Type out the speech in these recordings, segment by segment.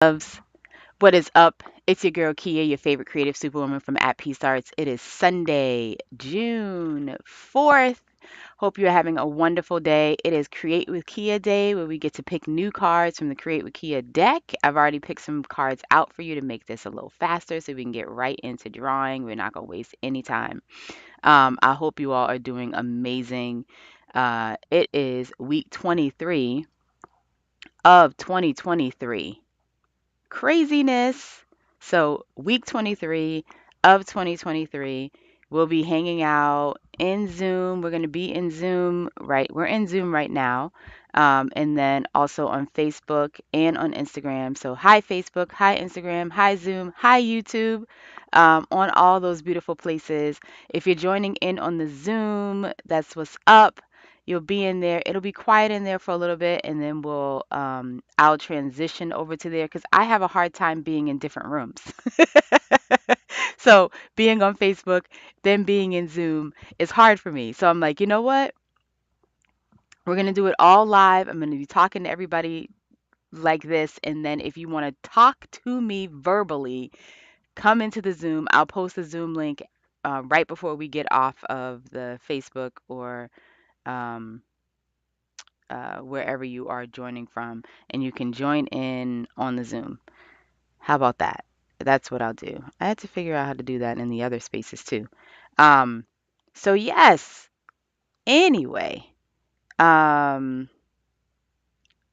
Loves. What is up? It's your girl Kia, your favorite creative superwoman from at Peace Arts. It is Sunday, June 4th. Hope you're having a wonderful day. It is Create with Kia Day where we get to pick new cards from the Create with Kia deck. I've already picked some cards out for you to make this a little faster so we can get right into drawing. We're not going to waste any time. I hope you all are doing amazing. It is week 23 of 2023. Craziness. So, week 23 of 2023, we'll be hanging out in Zoom. We're going to be in Zoom, right? We're in Zoom right now. And then also on Facebook and on Instagram. So, hi, Facebook, hi, Instagram, hi, Zoom, hi, YouTube, on all those beautiful places. If you're joining in on the Zoom, that's what's up. You'll be in there. It'll be quiet in there for a little bit, and then I'll transition over to there because I have a hard time being in different rooms. So being on Facebook, then being in Zoom is hard for me. So I'm like, you know what? We're gonna do it all live. I'm gonna be talking to everybody like this, and then if you want to talk to me verbally, come into the Zoom. I'll post the Zoom link right before we get off of the Facebook or um, wherever you are joining from, and you can join in on the Zoom. How about that? That's what I'll do. I had to figure out how to do that in the other spaces too. Um, so yes. Anyway, um,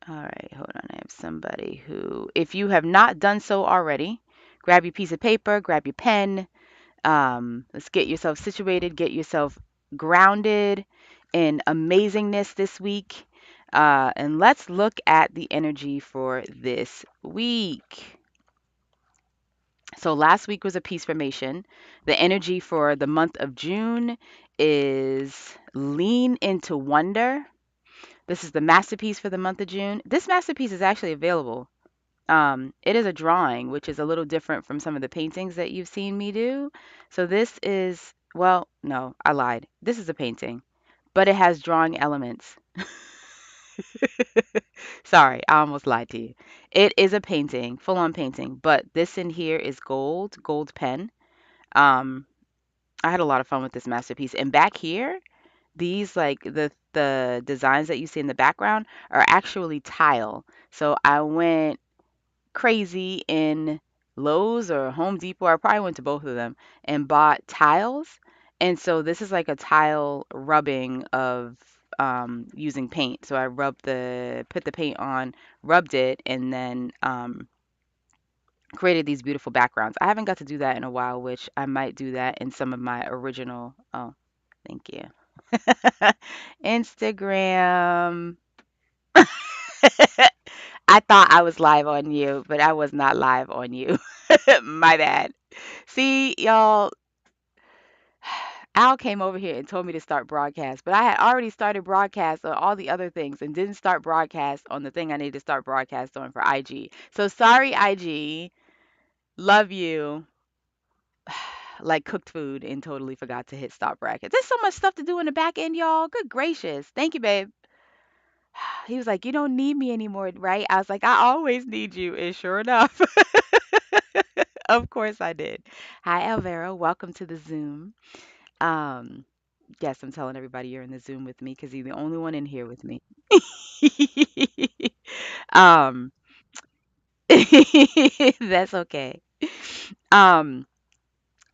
all right, hold on. I have somebody who, if you have not done so already, grab your piece of paper, grab your pen. Let's get yourself situated, get yourself grounded in amazingness this week. And let's look at the energy for this week. So last week was a peace formation. The energy for the month of June is lean into wonder. This is the masterpiece for the month of June. This masterpiece is actually available. It is a drawing, which is a little different from some of the paintings that you've seen me do. So this is, well, no, I lied. This is a painting, but it has drawing elements. Sorry, I almost lied to you. It is a painting, full on painting, but this in here is gold pen. Um, I had a lot of fun with this masterpiece. And back here, these like the designs that you see in the background are actually tile. So I went crazy in Lowe's or Home Depot. I probably went to both of them and bought tiles. And so this is like a tile rubbing of using paint. So I put the paint on, rubbed it, and then created these beautiful backgrounds. I haven't got to do that in a while, which I might do that in some of my original. Oh, thank you. Instagram. I thought I was live on you, but I was not live on you. My bad. See, y'all, Al came over here and told me to start broadcast, but I had already started broadcast on all the other things and didn't start broadcast on the thing I need to start broadcast on for IG. So sorry, IG. Love you. Like cooked food and totally forgot to hit stop bracket. There's so much stuff to do in the back end, y'all. Good gracious. Thank you, babe. He was like, "You don't need me anymore, right?" I was like, "I always need you." And sure enough, of course I did. Hi, Alvaro. Welcome to the Zoom. Um, yes, I'm telling everybody you're in the Zoom with me because you're the only one in here with me. um, that's okay. Um,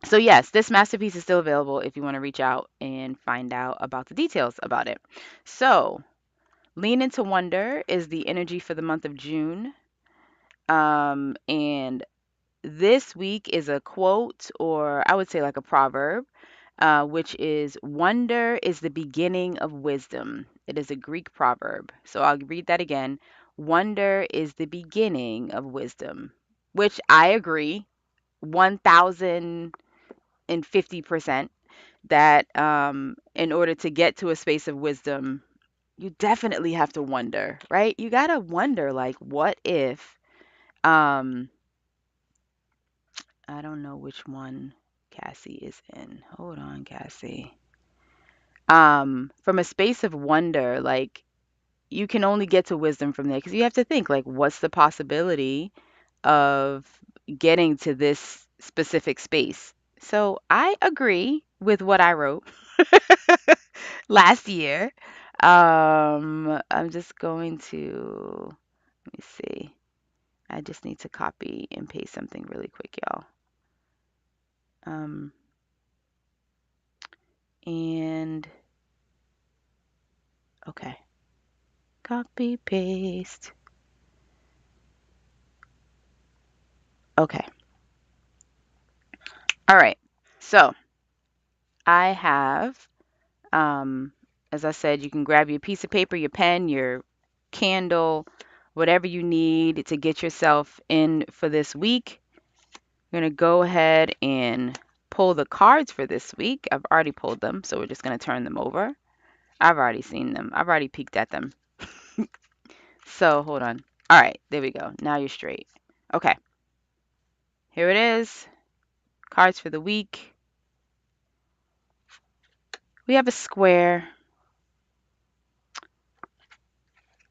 so yes, this masterpiece is still available if you want to reach out and find out about the details about it. So, Lean into Wonder is the energy for the month of June. And this week is a quote, or I would say like a proverb, which is wonder is the beginning of wisdom. It is a Greek proverb. So I'll read that again. Wonder is the beginning of wisdom, which I agree 1050% that in order to get to a space of wisdom, you definitely have to wonder, right? You got to wonder, like, what if, um, I don't know which one Cassie is in. Hold on, Cassie. From a space of wonder, like, you can only get to wisdom from there because you have to think, like, what's the possibility of getting to this specific space. So I agree with what I wrote last year. I'm just going to, let me see. I just need to copy and paste something really quick, y'all. Um, and okay, copy, paste. Okay. All right. So I have, um, as I said, you can grab your piece of paper, your pen, your candle, whatever you need to get yourself in for this week. We're going to go ahead and pull the cards for this week. I've already pulled them, so we're just going to turn them over. I've already seen them. I've already peeked at them. So hold on. All right, there we go. Now you're straight. Okay, here it is. Cards for the week. We have a square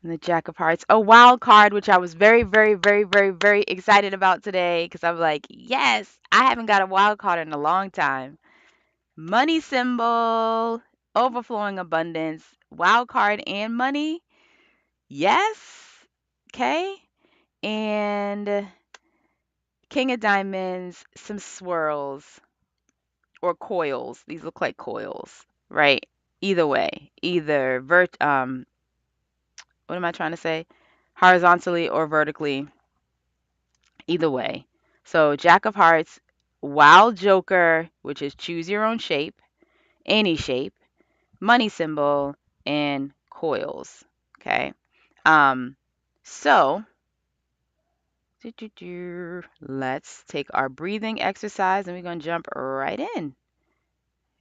and the Jack of Hearts. A wild card, which I was very, very, very, very, very excited about today because I'm like, yes, I haven't got a wild card in a long time. Money symbol, overflowing abundance, wild card and money. Yes. Okay. And King of Diamonds, some swirls or coils. These look like coils, right? Either way, either what am I trying to say? Horizontally or vertically, either way. So Jack of Hearts, Wild Joker, which is choose your own shape, any shape, money symbol, and coils. Okay. Um, so let's take our breathing exercise and we're going to jump right in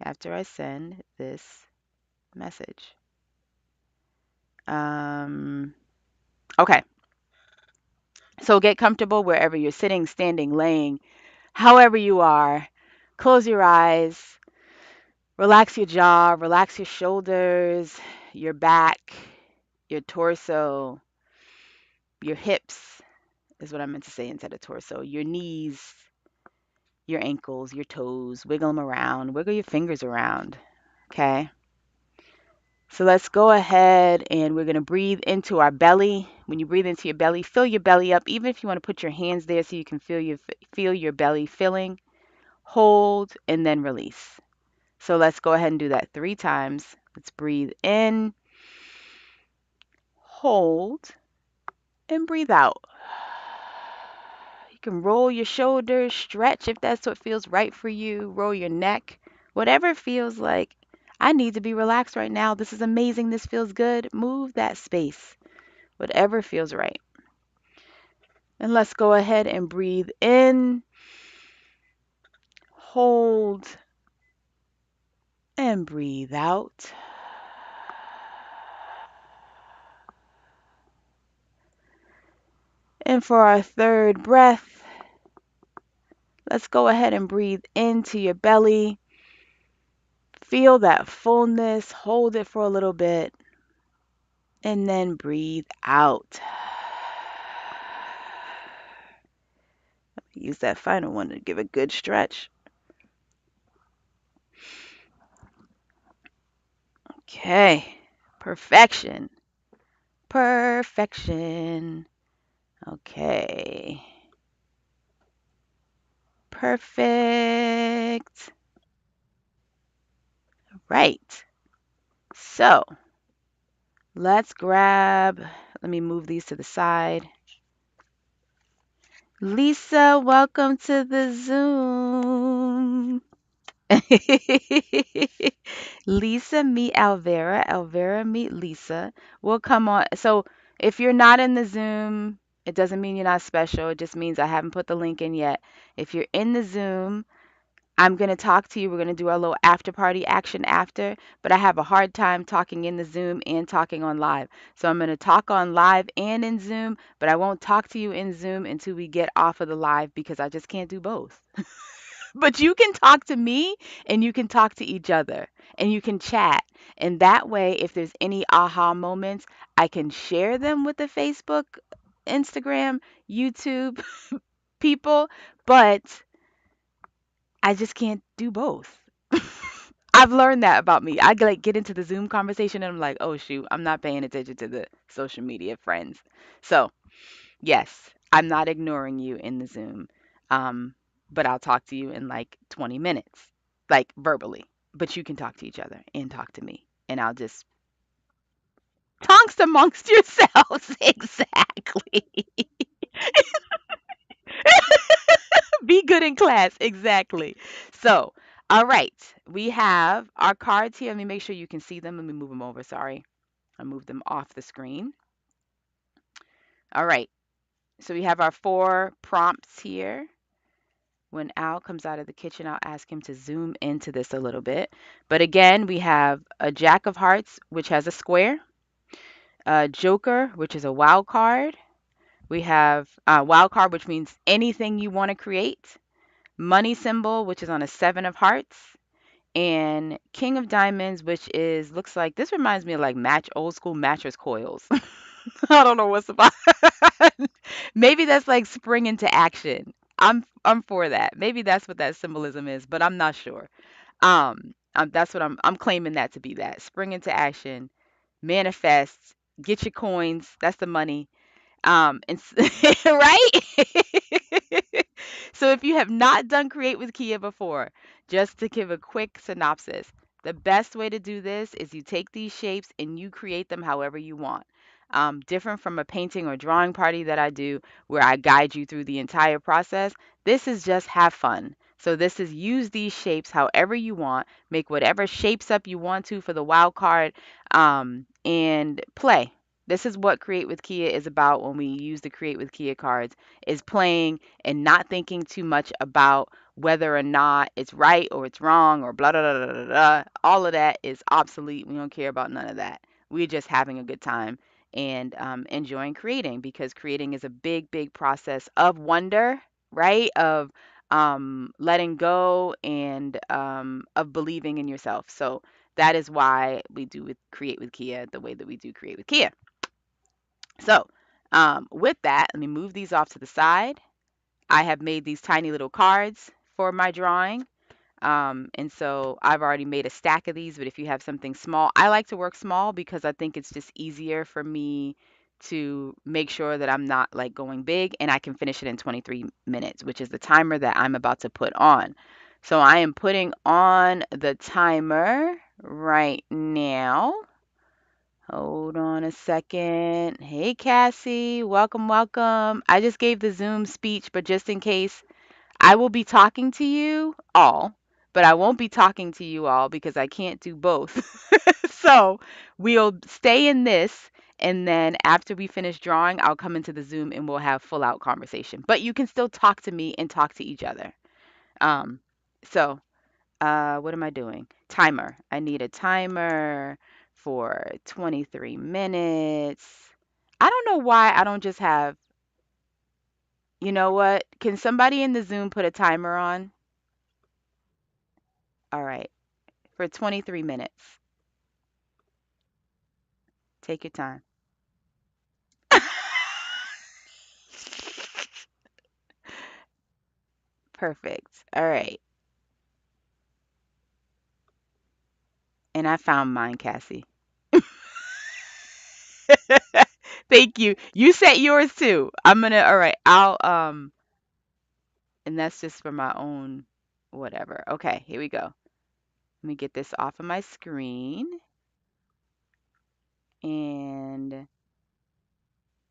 after I send this message. Okay. So get comfortable wherever you're sitting, standing, laying, however you are. Close your eyes, relax your jaw, relax your shoulders, your back, your torso, your hips is what I meant to say instead of torso, your knees, your ankles, your toes. Wiggle them around, wiggle your fingers around. Okay. So let's go ahead and we're going to breathe into our belly. When you breathe into your belly, fill your belly up, even if you want to put your hands there so you can feel your belly filling. Hold and then release. So let's go ahead and do that 3 times. Let's breathe in, hold, and breathe out. You can roll your shoulders, stretch if that's what feels right for you, roll your neck, whatever feels like. I need to be relaxed right now. This is amazing. This feels good. Move that space, whatever feels right. And let's go ahead and breathe in, hold, and breathe out. And for our third breath, let's go ahead and breathe into your belly. Feel that fullness, hold it for a little bit, and then breathe out. Use that final one to give a good stretch. Okay, perfection. Perfection. Okay. Perfect. Right. So let's grab, let me move these to the side. Lisa, welcome to the Zoom. Lisa meet Alvera. Alvera meet Lisa. We'll come on. So if you're not in the Zoom, it doesn't mean you're not special. It just means I haven't put the link in yet. If you're in the Zoom, I'm going to talk to you. We're going to do our little after party action after, but I have a hard time talking in the Zoom and talking on live. So I'm going to talk on live and in Zoom, but I won't talk to you in Zoom until we get off of the live because I just can't do both. But you can talk to me and you can talk to each other and you can chat. And that way, if there's any aha moments, I can share them with the Facebook Instagram, YouTube people, but I just can't do both. I've learned that about me. I like get into the Zoom conversation and I'm like, oh shoot, I'm not paying attention to the social media friends. So yes, I'm not ignoring you in the Zoom, um, but I'll talk to you in like 20 minutes, like verbally. But you can talk to each other and talk to me, and I'll just tonks amongst yourselves. Exactly. Be good in class. Exactly. So, all right, we have our cards here. Let me make sure you can see them. Let me move them over. Sorry, I moved them off the screen. All right. So we have our four prompts here. When Al comes out of the kitchen, I'll ask him to zoom into this a little bit. But again, we have a Jack of Hearts, which has a square, a Joker, which is a wild card. We have a wild card, which means anything you want to create, money symbol, which is on a Seven of Hearts, and King of Diamonds, which is looks like this reminds me of like match old school mattress coils. I don't know what's about. Maybe that's like spring into action. I'm for that. Maybe that's what that symbolism is, but I'm not sure. That's what I'm claiming that to be that. Spring into action, manifest, get your coins, that's the money. Right? So if you have not done Create with Kia before, just to give a quick synopsis, the best way to do this is you take these shapes and you create them however you want. Different from a painting or drawing party that I do, where I guide you through the entire process. This is just have fun. So this is use these shapes however you want, make whatever shapes up you want to for the wild card, and play. This is what Create with Kia is about when we use the Create with Kia cards, is playing and not thinking too much about whether or not it's right or it's wrong or blah blah blah blah blah. All of that is obsolete. We don't care about none of that. We're just having a good time and enjoying creating, because creating is a big, big process of wonder, right? Of letting go and of believing in yourself. So that is why we do with Create with Kia the way that we do Create with Kia. So, with that, let me move these off to the side. I have made these tiny little cards for my drawing. And so I've already made a stack of these, but if you have something small, I like to work small because I think it's just easier for me to make sure that I'm not like going big and I can finish it in 23 minutes, which is the timer that I'm about to put on. So I am putting on the timer right now. Hold on a second. Hey, Cassie. Welcome, welcome. I just gave the Zoom speech, but just in case, I will be talking to you all, but I won't be talking to you all because I can't do both. So we'll stay in this, and then after we finish drawing, I'll come into the Zoom and we'll have full out conversation. But you can still talk to me and talk to each other. Um, so, what am I doing? Timer. I need a timer for 23 minutes. I don't know why I don't just have, you know what? Can somebody in the Zoom put a timer on? All right. For 23 minutes. Take your time. Perfect. All right. And I found mine, Cassie. Thank you. You set yours too. All right. And that's just for my own whatever. Okay, here we go. Let me get this off of my screen. And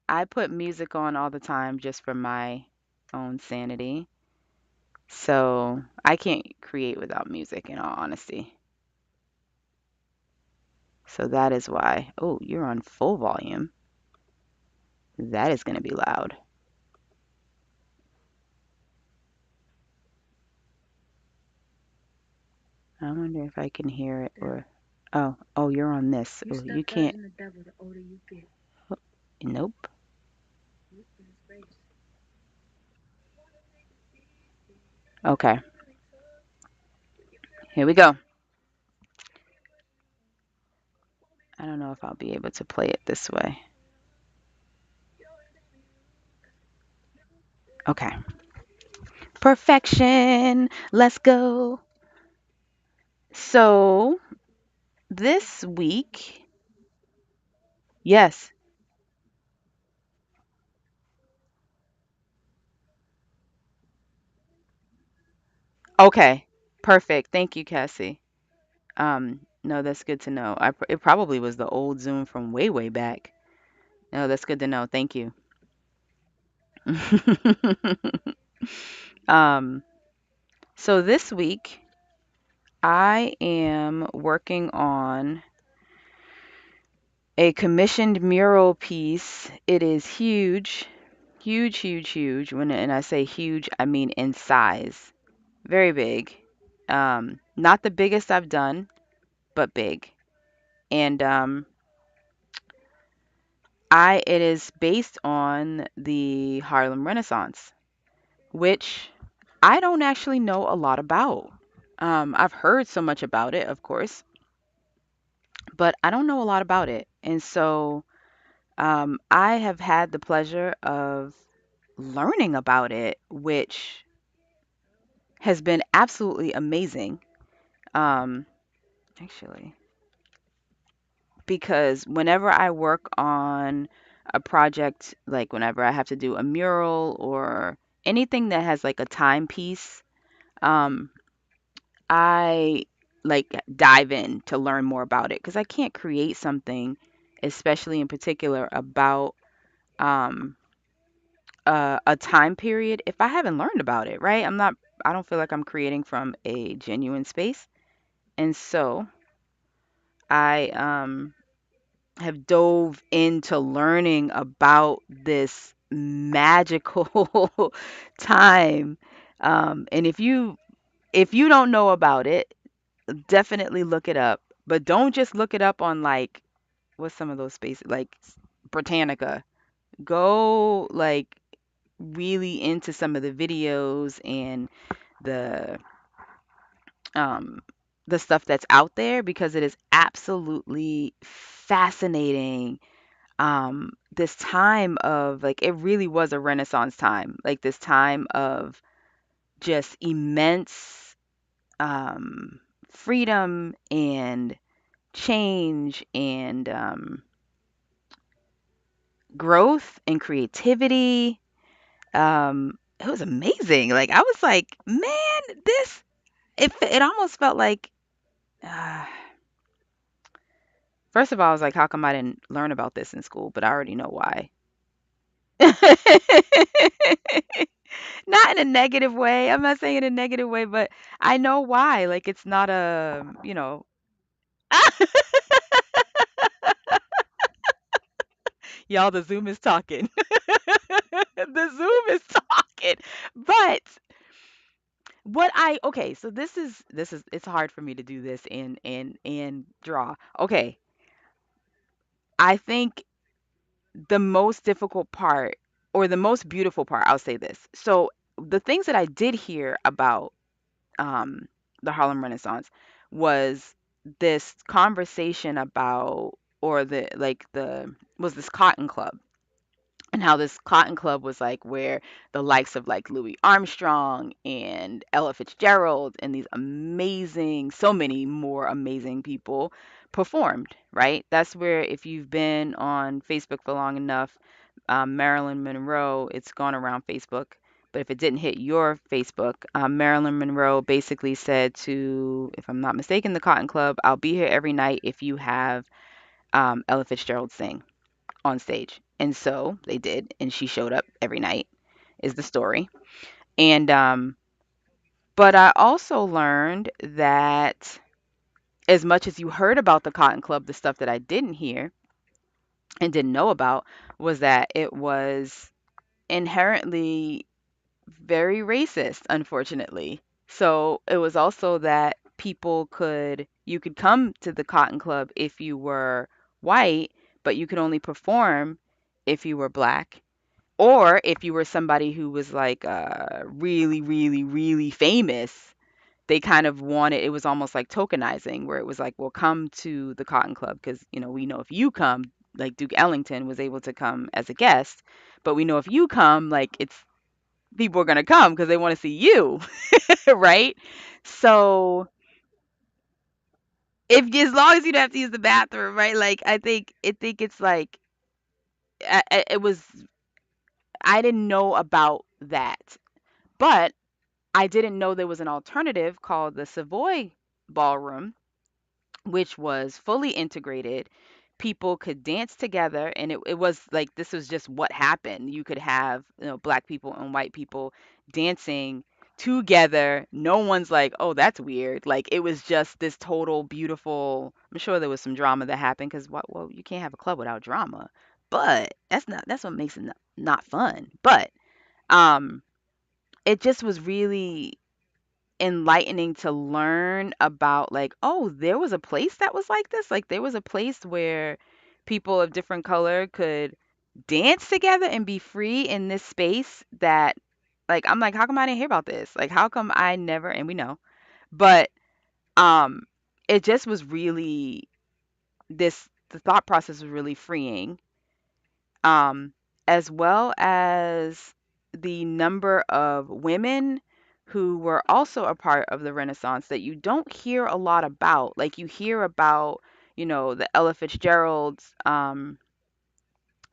I put music on all the time just for my own sanity. So I can't create without music, in all honesty. So that is why. Oh, you're on full volume. That is going to be loud. I wonder if I can hear it or. Oh, you're on this. Oh, you can't. Nope. Okay, here we go. I don't know if I'll be able to play it this way. Okay. Perfection. Let's go. So this week, yes. Okay. Perfect. Thank you, Cassie. No, that's good to know. It probably was the old Zoom from way, way back. No, that's good to know. Thank you. um, so this week I am working on a commissioned mural piece. It is huge, huge, huge, huge. And I say huge, I mean in size. Very big. Not the biggest I've done, but big. And I it is based on the Harlem Renaissance, which I don't actually know a lot about. I've heard so much about it, of course, but I don't know a lot about it. And so I have had the pleasure of learning about it, which has been absolutely amazing. Um, actually, because whenever I work on a project, like whenever I have to do a mural or anything that has like a timepiece, um, I like dive in to learn more about it because I can't create something, especially in particular about um, a time period if I haven't learned about it, right? I don't feel like I'm creating from a genuine space. And so I have dove into learning about this magical time. And if you don't know about it, definitely look it up. But don't just look it up on like what's some of those spaces like Britannica. Go like really into some of the videos and the um the stuff that's out there because it is absolutely fascinating. This time of like it really was a renaissance time, like this time of just immense freedom and change and growth and creativity. It was amazing. Like I was like, man, this it almost felt like uh, first of all, I was like, how come I didn't learn about this in school? But I already know why. Not in a negative way. I'm not saying in a negative way, but I know why. Like it's not a, y'all, the Zoom is talking. The Zoom is talking. But okay, so this is it's hard for me to do this and draw. Okay. I think the most difficult part or the most beautiful part, I'll say this. So the things that I did hear about um, the Harlem Renaissance was this conversation about, or the like the was this Cotton Club, and how this Cotton Club was like where the likes of like Louis Armstrong and Ella Fitzgerald and these amazing, so many more amazing people performed, right? That's where, if you've been on Facebook for long enough, Marilyn Monroe, it's gone around Facebook. But if it didn't hit your Facebook, Marilyn Monroe basically said to, if I'm not mistaken, the Cotton Club, I'll be here every night if you have Ella Fitzgerald sing on stage. And so they did, and she showed up every night, is the story. And but I also learned that as much as you heard about the Cotton Club, the stuff that I didn't hear and didn't know about was that it was inherently very racist, unfortunately. So it was also that you could come to the Cotton Club if you were white, but you could only perform if you were black. Or if you were somebody who was like really, really, really famous, they kind of wanted, it was almost like tokenizing, where it was like, well, come to the Cotton Club because, we know if you come, like Duke Ellington was able to come as a guest, but we know if you come, like people are going to come because they want to see you, right? So if as long as you don't have to use the bathroom, right? Like I think it's like it was I didn't know about that, but I didn't know there was an alternative called the Savoy Ballroom, which was fully integrated. People could dance together, and it was like this was just what happened. You could have, black people and white people dancing together. No one's like, oh, that's weird. Like it was just this total beautiful. I'm sure there was some drama that happened because what? Well, you can't have a club without drama. But that's what makes it not fun. But um, it just was really enlightening to learn about like, oh, there was a place that was like this. Like there was a place where people of different color could dance together and be free in this space that like I'm like, how come I didn't hear about this? Like how come I never and we know. But um it just was really the thought process was really freeing, um, as well as the number of women who were also a part of the Renaissance that you don't hear a lot about. Like you hear about, the Ella Fitzgeralds,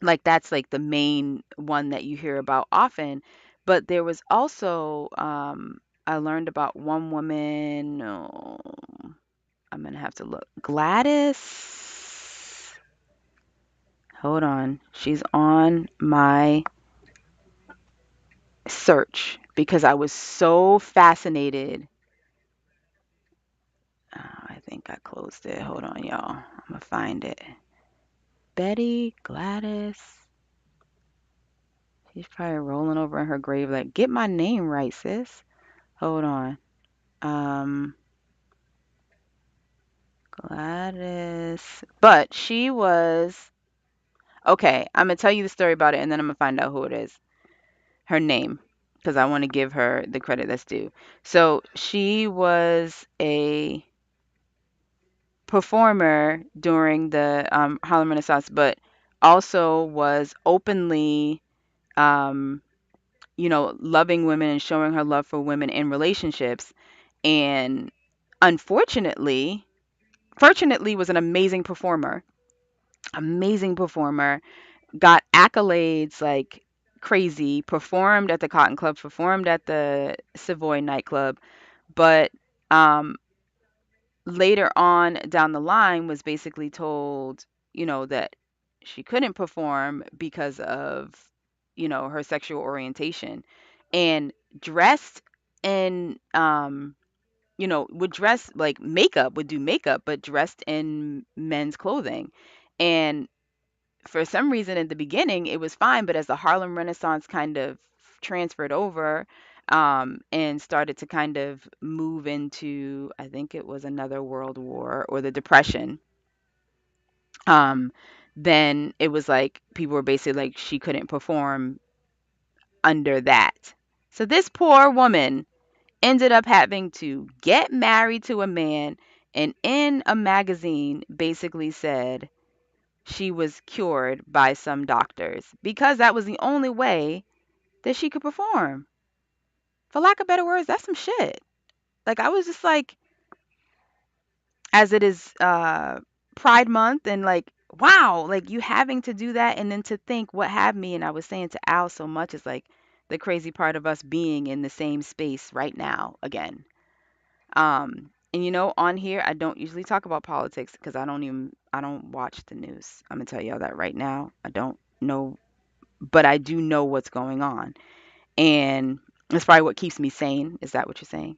like that's like the main one that you hear about often. But there was also, I learned about one woman. Oh, I'm gonna have to look. Gladys. Hold on. She's on my search because I was so fascinated. I think I closed it. Hold on, y'all. I'm gonna find it. Betty Gladys. She's probably rolling over in her grave like, get my name right, sis. Hold on. Um, Gladys. But she was okay. I'm gonna tell you the story about it, and then I'm gonna find out who it is. Her name, because I want to give her the credit that's due. So she was a performer during the Harlem Renaissance, but also was openly, um, loving women and showing her love for women in relationships. And unfortunately, fortunately, was an amazing performer, got accolades like crazy, performed at the Cotton Club, performed at the Savoy nightclub, but um, later on down the line was basically told, that she couldn't perform because of, her sexual orientation and dressed in would dress like makeup, would do makeup, but dressed in men's clothing. And for some reason in the beginning it was fine, but as the Harlem Renaissance kind of transferred over, and started to kind of move into, I think it was another world war or the depression, um, then it was like people were basically like she couldn't perform under that. So this poor woman ended up having to get married to a man, and in a magazine basically said she was cured by some doctors because that was the only way that she could perform. For lack of better words, that's some shit. Like I was just like, as it is Pride Month, and like, wow, like you having to do that, and then to think what have me. And I was saying to Al so much is like the crazy part of us being in the same space right now again. And on here I don't usually talk about politics because I don't watch the news. I'm gonna tell y'all that right now. I don't know, but I do know what's going on. And that's probably what keeps me sane. Is that what you're saying?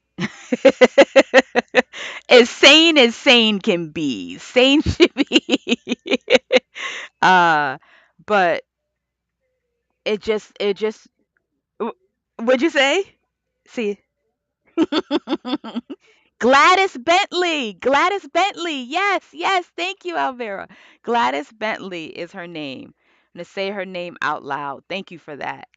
As sane can be. Sane should be. uh, but it just what'd you say? See. Gladys Bentley. Gladys Bentley. Yes, yes. Thank you, Alvera. Gladys Bentley is her name. I'm gonna say her name out loud. Thank you for that.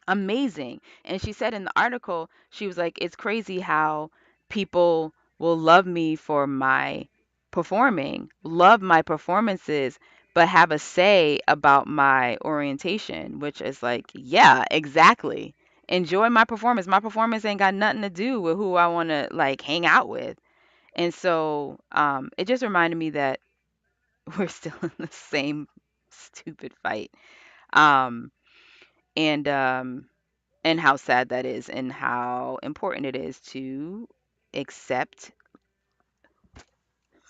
Amazing. And she said in the article, she was like, it's crazy how people will love me for my performing, love my performances, but have a say about my orientation, which is like, yeah, exactly. Enjoy my performance. My performance ain't got nothing to do with who I want to like hang out with. And so it just reminded me that we're still in the same stupid fight. Um, and um, and how sad that is, and how important it is to accept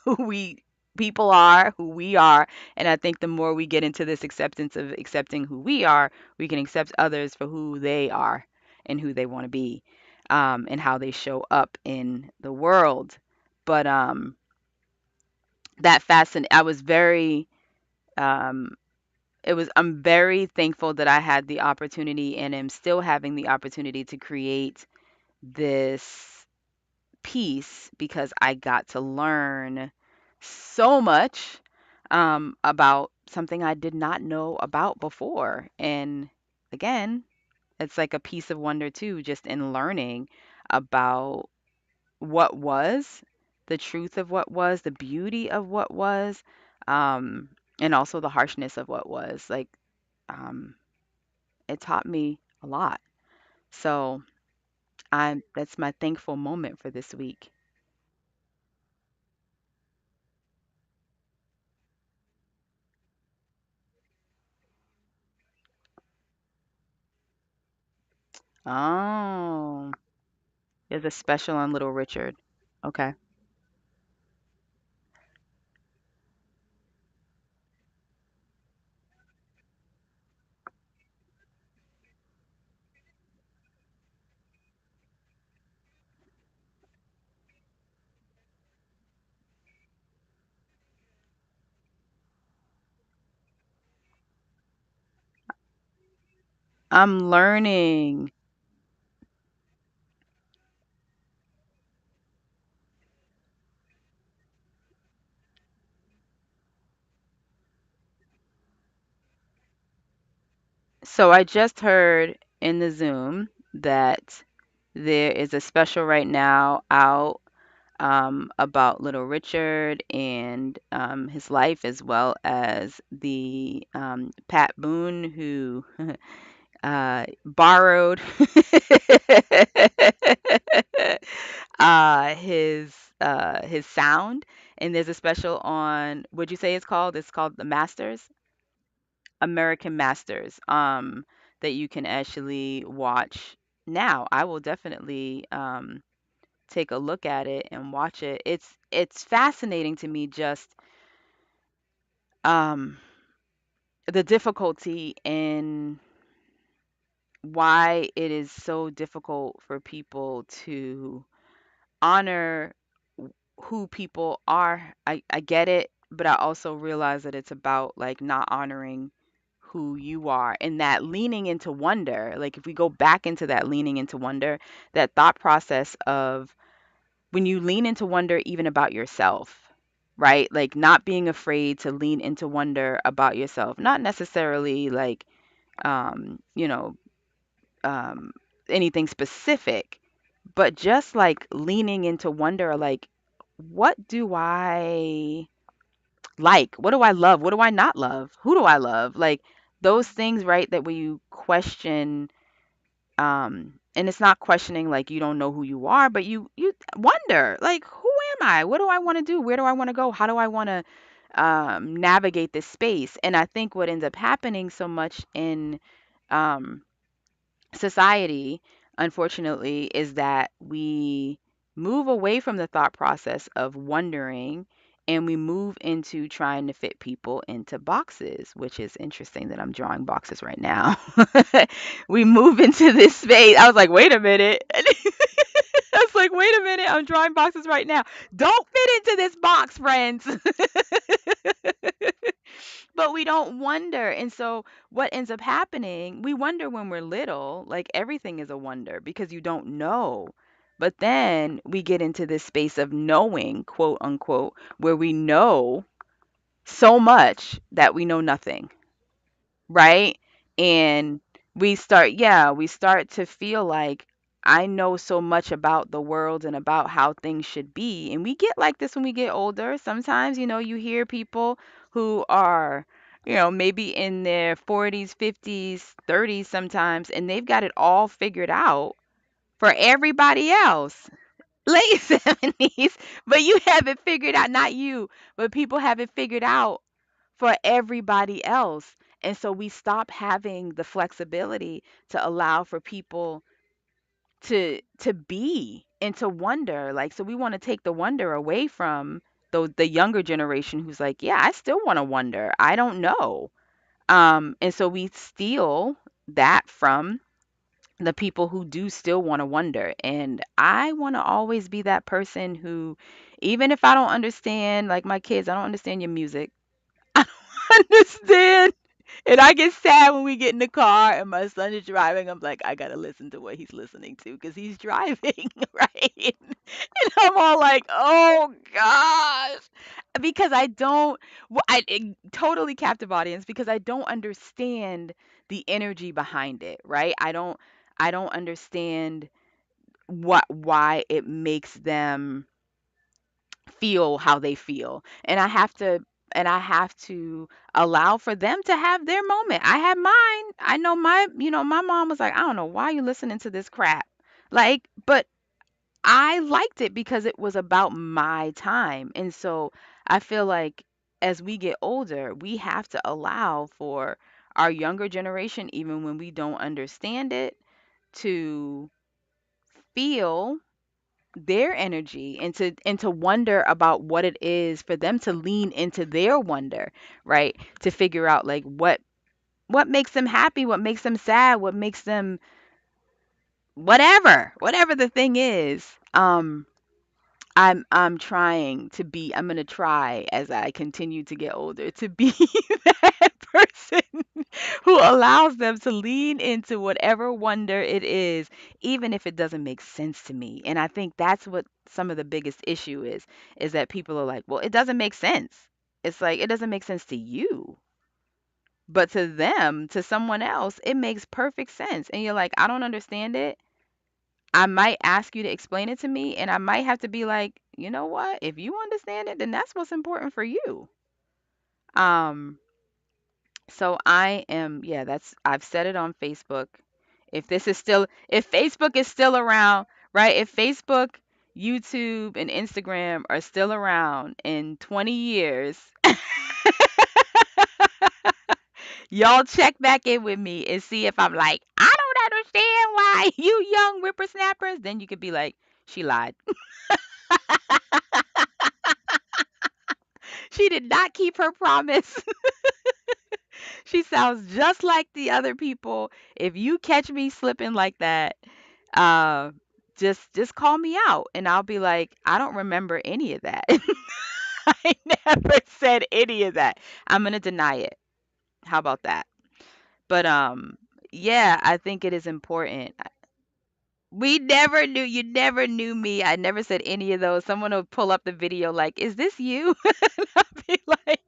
who we people are, who we are. And I think the more we get into this acceptance of accepting who we are, we can accept others for who they are and who they want to be, and how they show up in the world. But that fascinating. I was very um, it was I'm very thankful that I had the opportunity and am still having the opportunity to create this piece, because I got to learn so much about something I did not know about before. And again, it's like a piece of wonder too, just in learning about what was, the truth of what was, the beauty of what was, um, and also the harshness of what was. Like, um, it taught me a lot. So that's my thankful moment for this week. Oh. There's a special on Little Richard. Okay. I'm learning. So I just heard in the Zoom that there is a special right now out, about Little Richard and his life, as well as the Pat Boone who borrowed his sound. And there's a special on, would you say it's called The Masters, American Masters, that you can actually watch now. I will definitely take a look at it and watch it. It's fascinating to me, just um the difficulty in why it is so difficult for people to honor who people are. I get it, but I also realize that it's about like not honoring who you are, and that leaning into wonder. Like, if we go back into that leaning into wonder, that thought process of when you lean into wonder even about yourself, right? Like, not being afraid to lean into wonder about yourself, not necessarily like you know, um anything specific, but just like leaning into wonder, like, what do I like? What do I love? What do I not love? Who do I love? Like, those things, right? That when you question, and it's not questioning like you don't know who you are, but you wonder, like, who am I? What do I want to do? Where do I want to go? How do I want to navigate this space? And I think what ends up happening so much in um, society, unfortunately, is that we move away from the thought process of wondering, and we move into trying to fit people into boxes, which is interesting that I'm drawing boxes right now. We move into this space. I was like, wait a minute. I was like, wait a minute. I'm drawing boxes right now. Don't fit into this box, friends. But we don't wonder. And so what ends up happening, we wonder when we're little, like everything is a wonder because you don't know. But then we get into this space of knowing, quote unquote, where we know so much that we know nothing, right? And we start to feel like I know so much about the world and about how things should be. And we get like this when we get older. Sometimes, you hear people who are maybe in their 40s, 50s, 30s sometimes, and they've got it all figured out for everybody else. Late 70s, but you have it figured out, not you, but people have it figured out for everybody else. And so we stop having the flexibility to allow for people to be and to wonder. Like, so we want to take the wonder away from the younger generation who's like, yeah, I still want to wonder. I don't know. And so we steal that from the people who do still want to wonder. And I want to always be that person who, even if I don't understand, like my kids, I don't understand your music. I don't understand. And I get sad when we get in the car and my son is driving. I'm like, I gotta listen to what he's listening to because he's driving, right? And I'm all like, oh gosh, because I don't, totally captive audience because I don't understand the energy behind it, right? I don't understand why it makes them feel how they feel. And I have to allow for them to have their moment. I had mine. I know my mom was like, I don't know why you listening to this crap. Like, but I liked it because it was about my time. And so I feel like as we get older, we have to allow for our younger generation, even when we don't understand it, to feel their energy and to wonder about what it is for them to lean into their wonder, right? To figure out like what makes them happy, what makes them sad, what makes them whatever the thing is. I'm going to try as I continue to get older to be that person who allows them to lean into whatever wonder it is, even if it doesn't make sense to me. And I think that's what some of the biggest issue is that people are like, well, it doesn't make sense. It's like it doesn't make sense to you, but to them, to someone else, it makes perfect sense. And you're like, I don't understand it. I might ask you to explain it to me, and I might have to be like, you know what? If you understand it, then that's what's important for you. Um, so yeah, I've said it on Facebook. If Facebook is still around, right? If Facebook, YouTube, and Instagram are still around in 20 years, y'all check back in with me and see if I'm like, I don't understand why you young whippersnappers. Then you could be like, she lied. She did not keep her promise. She sounds just like the other people. If you catch me slipping like that, uh, just call me out, and I'll be like, I don't remember any of that. I never said any of that. I'm gonna deny it. How about that? But yeah, I think it is important. We never knew. You never knew me. I never said any of those. Someone will pull up the video like, "Is this you?" And I'll be like,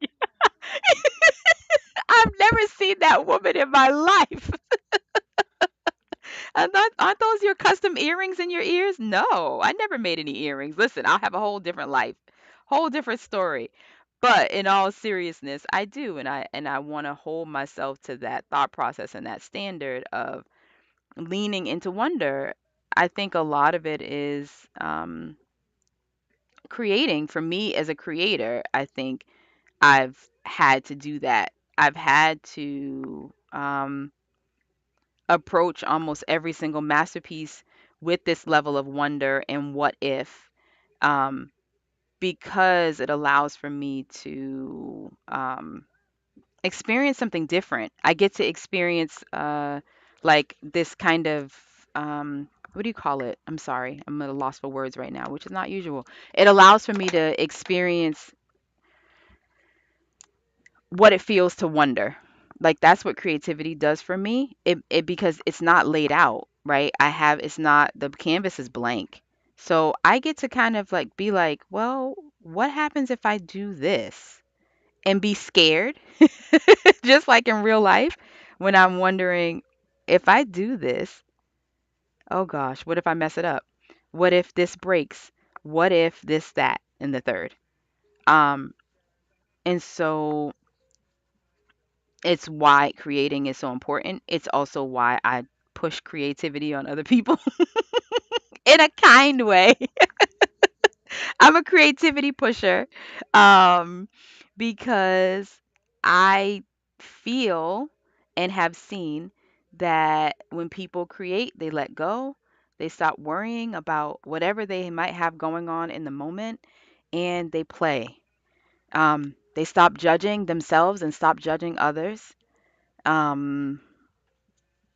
"I've never seen that woman in my life." Aren't those your custom earrings in your ears? No, I never made any earrings. Listen, I'll have a whole different life, whole different story. But in all seriousness, I do, and I want to hold myself to that thought process and that standard of leaning into wonder. I think a lot of it is creating. For me as a creator, I think I've had to do that. I've had to approach almost every single masterpiece with this level of wonder and what if, um, because it allows for me to experience something different. I get to experience like this kind of what do you call it? I'm sorry, I'm at a loss for words right now, which is not usual. It allows for me to experience what it feels to wonder. Like that's what creativity does for me. It because it's not laid out, right? It's not the canvas is blank. So I get to kind of like be like, well, what happens if I do this? And be scared, just like in real life when I'm wondering if I do this, oh gosh, what if I mess it up? What if this breaks? What if this, that, and the third? Um, and so It's why creating is so important. It's also why I push creativity on other people in a kind way. I'm a creativity pusher, um, because I feel and have seen that when people create, they let go, they stop worrying about whatever they might have going on in the moment, and they play. They stop judging themselves and stop judging others. Um,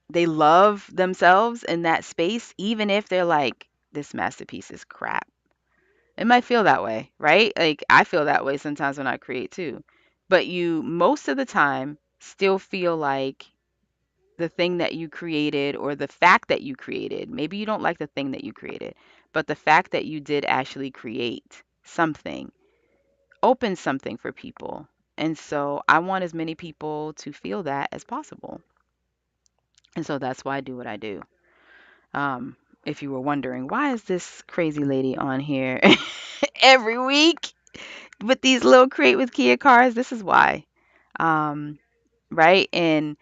they love themselves in that space, even if they're like, this masterpiece is crap. It might feel that way, right? Like I feel that way sometimes when I create too. But you most of the time still feel like the thing that you created or the fact that you created, maybe you don't like the thing that you created, but the fact that you did actually create something opens something for people. And so I want as many people to feel that as possible. And so that's why I do what I do. Um, if you were wondering, why is this crazy lady on here every week with these little create with Kia cars? This is why. Um, right? And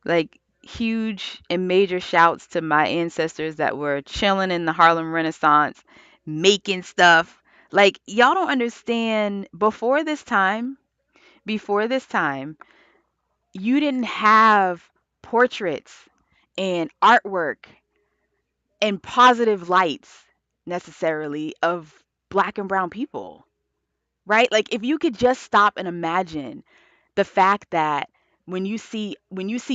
like huge and major shouts to my ancestors that were chilling in the Harlem Renaissance, making stuff. Like y'all don't understand before this time, you didn't have portraits and artwork and positive lights necessarily of black and brown people, right? Like if you could just stop and imagine the fact that when you see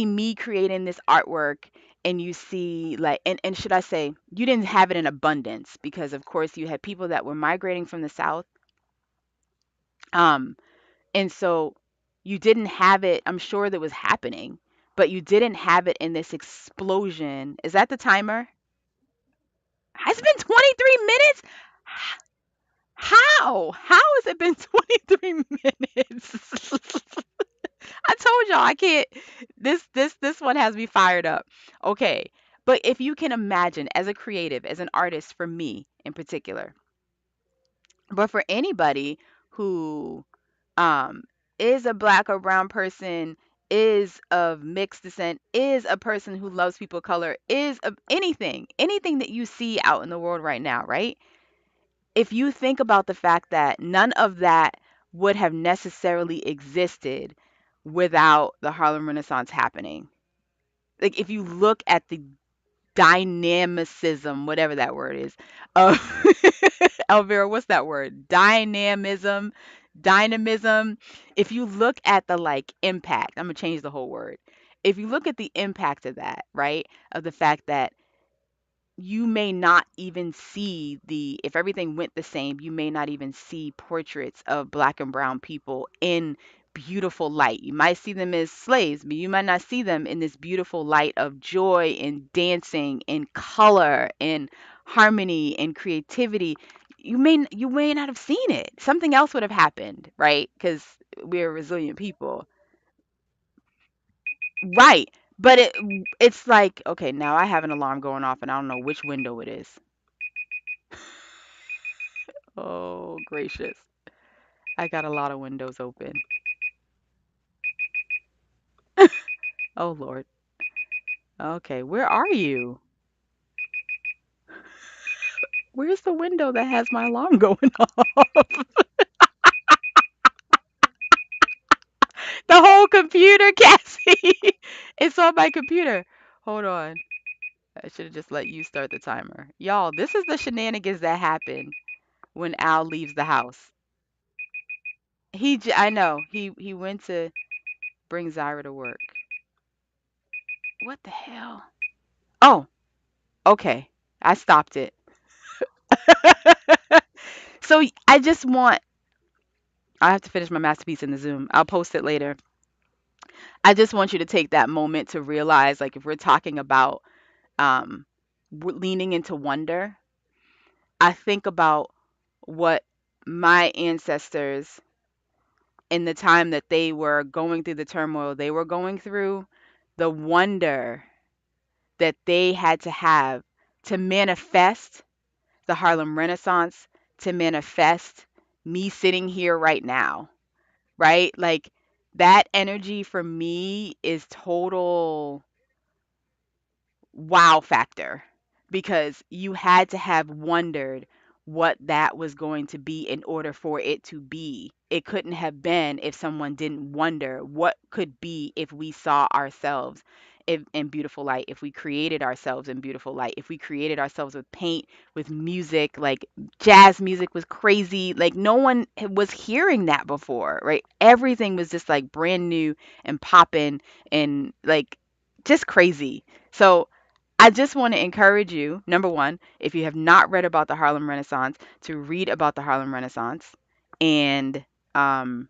me creating this artwork and you see like and should I say you didn't have it in abundance because of course you had people that were migrating from the south, um and so you didn't have it. I'm sure that was happening, but you didn't have it in this explosion. Is that the timer? Has it been 23 minutes? How has it been 23 minutes? I told y'all I can't. This one has me fired up. Okay. But if you can imagine as a creative, as an artist for me in particular, but for anybody who um is a black or brown person, is of mixed descent, is a person who loves people of color, is anything that you see out in the world right now, right? If you think about the fact that none of that would have necessarily existed without the Harlem Renaissance happening. Like if you look at the dynamicism, whatever that word is, of Elvira, what's that word? Dynamism. If you look at the like impact, I'm gonna change the whole word. If you look at the impact of that, right? Of the fact that you may not even see the if everything went the same, you may not even see portraits of black and brown people in beautiful light. You might see them as slaves, but you might not see them in this beautiful light of joy and dancing and color and harmony and creativity. You may not have seen it. Something else would have happened, right? Because we're resilient people. Right. But it's like, okay, now I have an alarm going off and I don't know which window it is. Oh, gracious. I got a lot of windows open. Oh, Lord. Okay, where are you? Where's the window that has my alarm going off? The whole computer, Cassie. It's on my computer. Hold on. I should have just let you start the timer. Y'all, this is the shenanigans that happen when Al leaves the house. I know. He went to bring Zyra to work. What the hell? Oh, okay. I stopped it. So I just want I have to finish my masterpiece in the Zoom. I'll post it later. I just want you to take that moment to realize, like, if we're talking about um, leaning into wonder, I think about what my ancestors in the time that they were going through the turmoil they were going through, the wonder that they had to have to manifest the Harlem Renaissance, to manifest me sitting here right now, right? Like That energy for me is total wow factor, because you had to have wondered what that was going to be in order for it to be. It couldn't have been if someone didn't wonder what could be if we saw ourselves in beautiful light, if we created ourselves in beautiful light, if we created ourselves with paint, with music. Like jazz music was crazy. Like no one was hearing that before, right? Everything was just like brand new and popping and like just crazy. So I just want to encourage you, number one, if you have not read about the Harlem Renaissance, to read about the Harlem Renaissance. And um,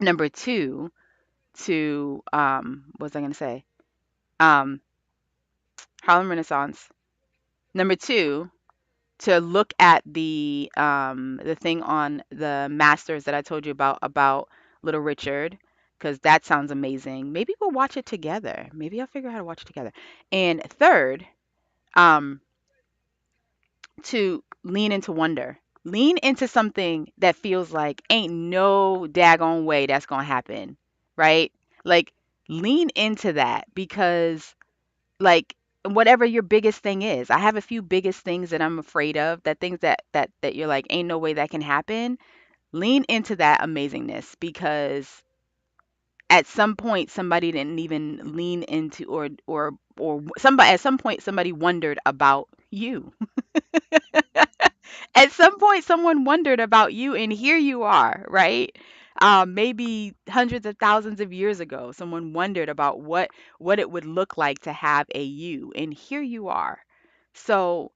number two, to, what was I going to say? Um, Harlem Renaissance. Number two, to look at the thing on the masters that I told you about Little Richard, because that sounds amazing. Maybe we'll watch it together. Maybe I'll figure out how to watch it together. And third, um, to lean into wonder. Lean into something that feels like ain't no daggone way that's going to happen, right? Like lean into that, because like whatever your biggest thing is. I have a few biggest things that I'm afraid of, that things that you're like ain't no way that can happen. Lean into that amazingness, because at some point somebody didn't even lean into, or somebody at some point somebody wondered about you. At some point someone wondered about you, and here you are, right? Maybe hundreds of thousands of years ago someone wondered about what it would look like to have a you, and here you are. So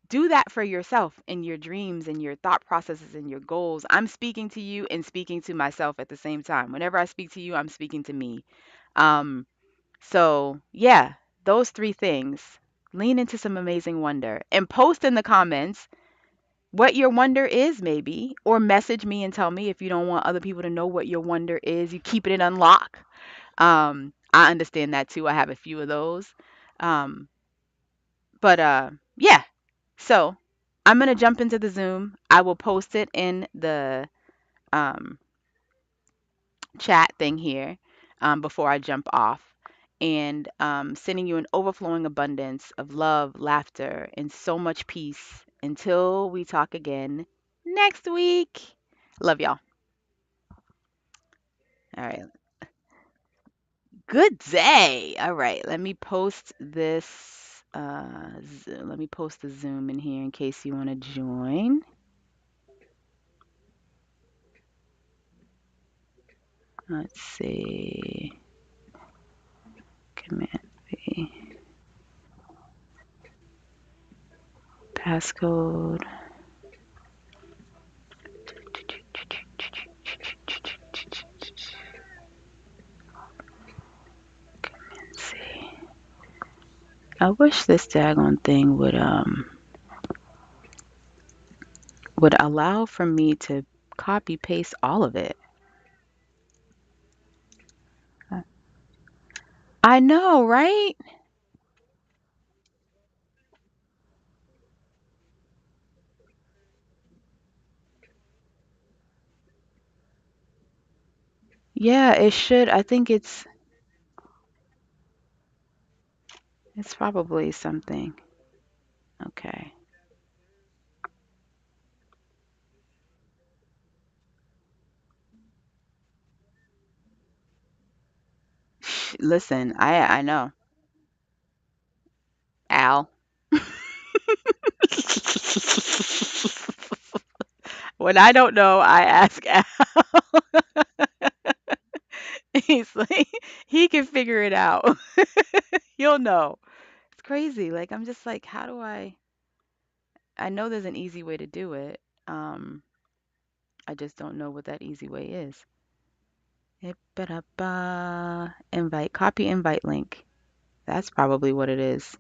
do that for yourself in your dreams and your thought processes and your goals. I'm speaking to you and speaking to myself at the same time. Whenever I speak to you, I'm speaking to me. So yeah, those three things. Lean into some amazing wonder and post in the comments what your wonder is, maybe, or message me and tell me if you don't want other people to know what your wonder is. You keep it in lock. I understand that too. I have a few of those. Um, but yeah. So I'm gonna jump into the Zoom. I will post it in the um, chat thing here before I jump off. And sending you an overflowing abundance of love, laughter, and so much peace until we talk again next week. Love y'all. All right. Good day. All right. Let me post this. Let me post the Zoom in here in case you want to join. Let's see. Command V. Passcode. Let's see. I wish this daggone thing would allow for me to copy paste all of it. I know, right? Yeah, it should. I think it's probably something. Okay. Listen, I know. Al. When I don't know, I ask Al. He's like, he can figure it out. He'll know. It's crazy. Like I'm just like, how do I know there's an easy way to do it. Um, I just don't know what that easy way is. Invite, copy invite link. That's probably what it is.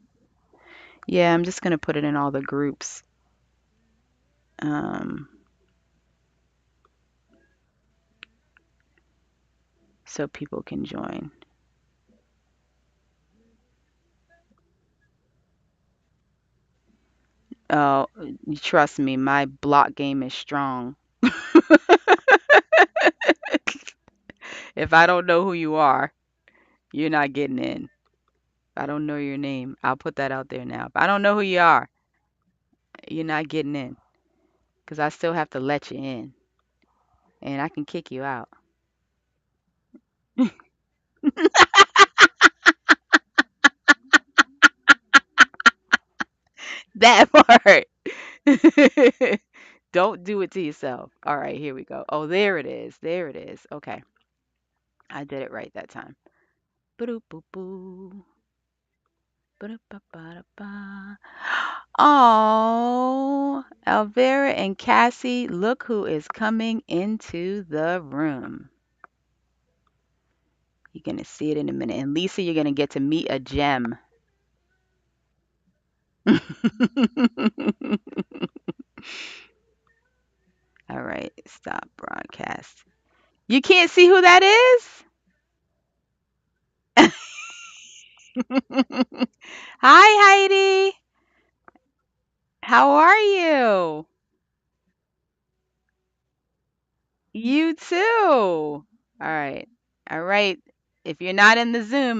Yeah, I'm just gonna put it in all the groups. Um, so people can join. Oh, trust me, my block game is strong. If I don't know who you are, you're not getting in. If I don't know your name, I'll put that out there now. If I don't know who you are, you're not getting in because I still have to let you in and I can kick you out. That part. Don't do it to yourself. All right, here we go. Oh, there it is. There it is. Okay. I did it right that time. Ba-doop-boo-boo. Ba-da-ba-ba-da-ba. Oh, Elvira and Cassie, look who is coming into the room. You're going to see it in a minute. And Lisa, you're going to get to meet a gem. All right, stop broadcast. You can't see who that is? Hi, Heidi. How are you? You too. All right. All right. If you're not in the Zoom,